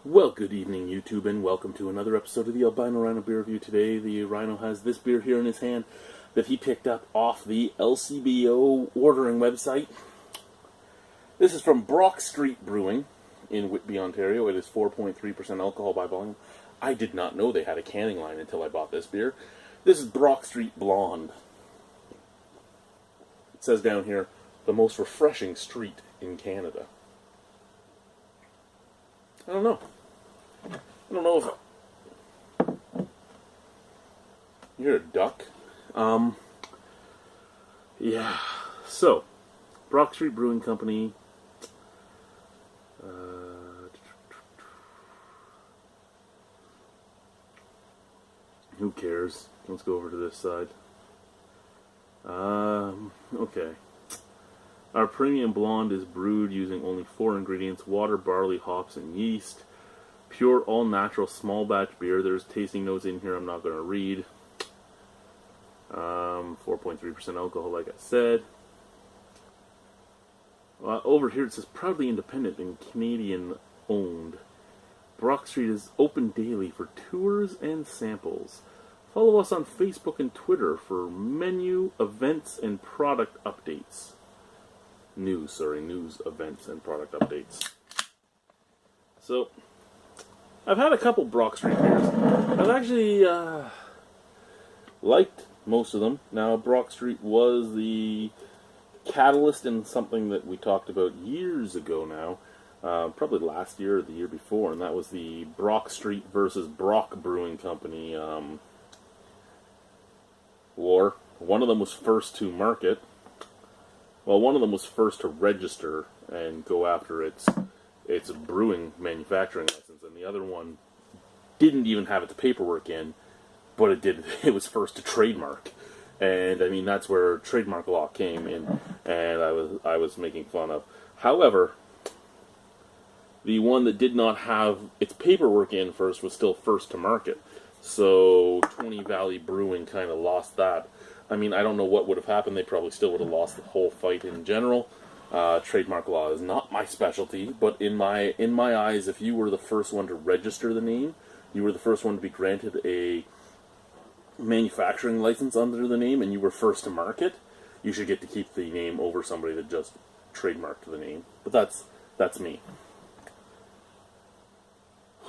Well, good evening, YouTube, and welcome to another episode of the Albino RHino beer review. Today, the Rhino has this beer here in his hand that he picked up off the LCBO ordering website. This is from Brock Street Brewing in Whitby, Ontario. It is 4.3% alcohol by volume. I did not know they had a canning line until I bought this beer. This is Brock Street Blonde. It says down here, the most refreshing street in Canada. I don't know. I don't know if... You're a duck. Yeah. So, Brock Street Brewing Company. Who cares? Let's go over to this side. Okay. Our premium blonde is brewed using only 4 ingredients: water, barley, hops, and yeast. Pure, all-natural, small batch beer. There's tasting notes in here I'm not going to read. 4.3% alcohol, like I said. Over here it says proudly independent and Canadian owned. Brock Street is open daily for tours and samples. Follow us on Facebook and Twitter for menu, events, and product updates. News, events, and product updates. So, I've had a couple Brock Street beers. I've actually liked most of them. Now, Brock Street was the catalyst in something that we talked about years ago now, probably last year or the year before, and that was the Brock Street versus Brock Brewing Company war. One of them was first to market. Well, one of them was first to register and go after its brewing manufacturing license, and the other one didn't even have its paperwork in, but it did. It was first to trademark, and I mean that's where trademark law came in, and I was making fun of. However, the one that did not have its paperwork in first was still first to market, so 20 Valley Brewing kind of lost that. I mean, I don't know what would have happened. They probably still would have lost the whole fight in general. Trademark law is not my specialty, but in my eyes, if you were the first one to register the name, you were the first one to be granted a manufacturing license under the name, and you were first to market, you should get to keep the name over somebody that just trademarked the name. But that's me.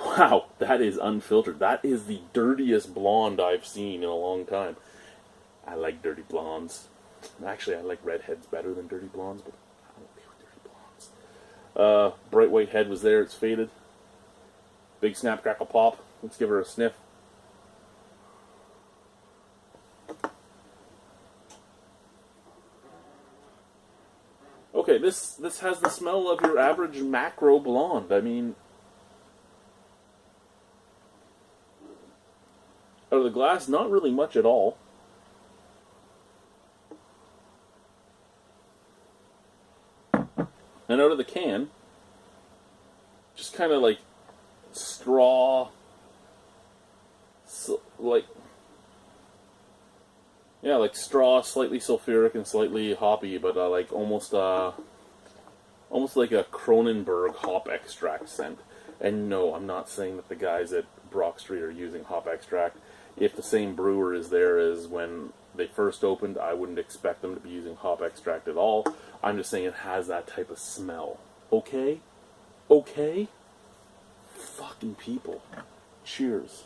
Wow, that is unfiltered. That is the dirtiest blonde I've seen in a long time. I like dirty blondes. Actually, I like redheads better than dirty blondes, but I'm okay with dirty blondes. Bright white head was there. It's faded. Big snap, crackle, pop. Let's give her a sniff. Okay, this has the smell of your average macro blonde. I mean, out of the glass, not really much at all. And out of the can, just kind of like straw, like straw, slightly sulfuric and slightly hoppy, but like almost like a Kronenberg hop extract scent. And no, I'm not saying that the guys at Brock Street are using hop extract. If the same brewer is there as when they first opened, I wouldn't expect them to be using hop extract at all. I'm just saying it has that type of smell. Okay? Okay? Fucking people. Cheers.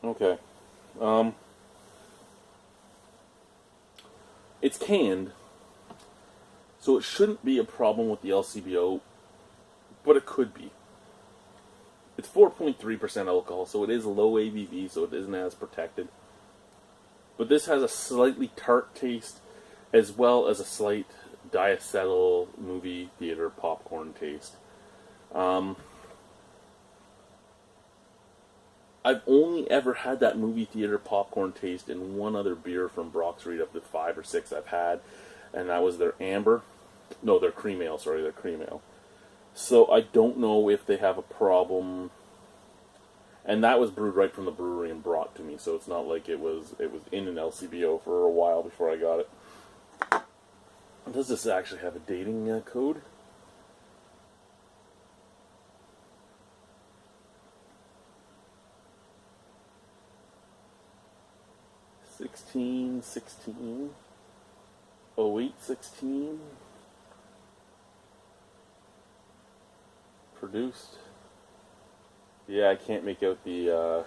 Okay. It's canned, so it shouldn't be a problem with the LCBO, but it could be. It's 4.3% alcohol, so it is low ABV, so it isn't as protected. But this has a slightly tart taste, as well as a slight diacetyl movie theater popcorn taste. I've only ever had that movie theater popcorn taste in one other beer from Brock Street of the 5 or 6 I've had, and that was their amber. No, their cream ale, their cream ale. So I don't know if they have a problem And that was brewed right from the brewery and brought to me, so it's not like it was in an LCBO for a while before I got it. Does this actually have a dating code? '16, 08-16. Produced. Yeah, I can't make out the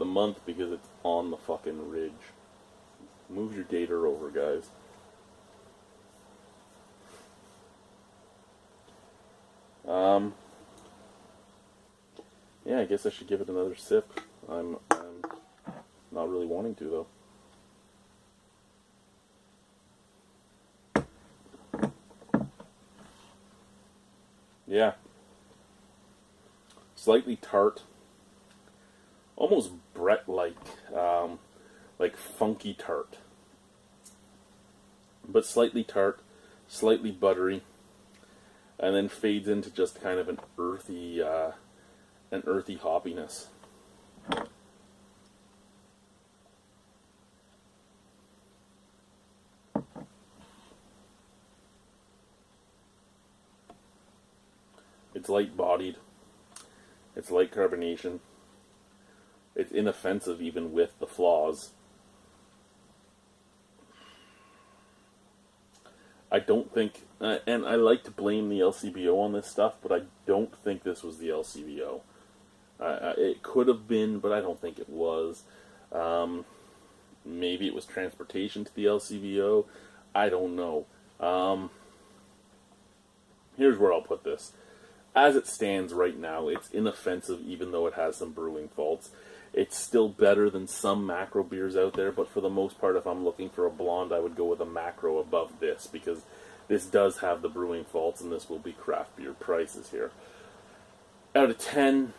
month because it's on the fucking ridge. Move your data over, guys. Yeah, I guess I should give it another sip. I'm not really wanting to, though. Yeah. Slightly tart. Almost Brett-like. Like funky tart. But slightly tart, slightly buttery, and then fades into just kind of an earthy hoppiness. It's light-bodied. It's light carbonation. It's inoffensive even with the flaws. I don't think, and I like to blame the LCBO on this stuff, but I don't think this was the LCBO. It could have been, but I don't think it was. Maybe it was transportation to the LCBO. I don't know. Here's where I'll put this. As it stands right now, it's inoffensive even though it has some brewing faults. It's still better than some macro beers out there, but for the most part, if I'm looking for a blonde, I would go with a macro above this, because this does have the brewing faults, and this will be craft beer prices here. Out of 10,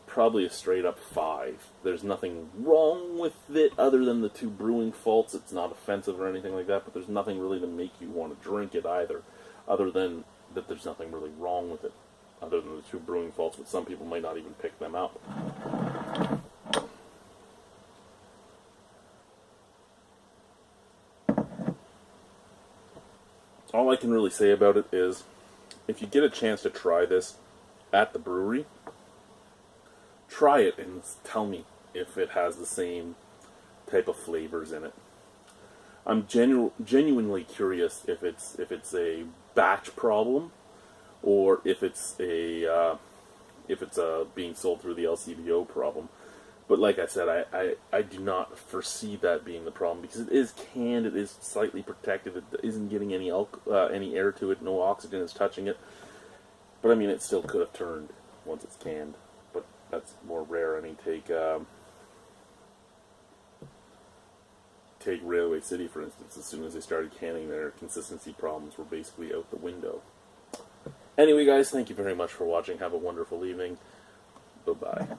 probably a straight up 5. There's nothing wrong with it other than the 2 brewing faults. It's not offensive or anything like that, but there's nothing really to make you want to drink it either, other than that there's nothing really wrong with it, other than the 2 brewing faults, but some people might not even pick them up. All I can really say about it is, if you get a chance to try this at the brewery, try it and tell me if it has the same type of flavors in it. I'm genuinely curious if it's a batch problem, or if it's a being sold through the LCBO problem. But like I said, I do not foresee that being the problem, because it is canned, it is slightly protected, it isn't getting any air to it, no oxygen is touching it. But I mean, it still could have turned once it's canned. But that's more rare. I mean, take Railway City, for instance. As soon as they started canning, their consistency problems were basically out the window. Anyway, guys, thank you very much for watching. Have a wonderful evening. Bye-bye.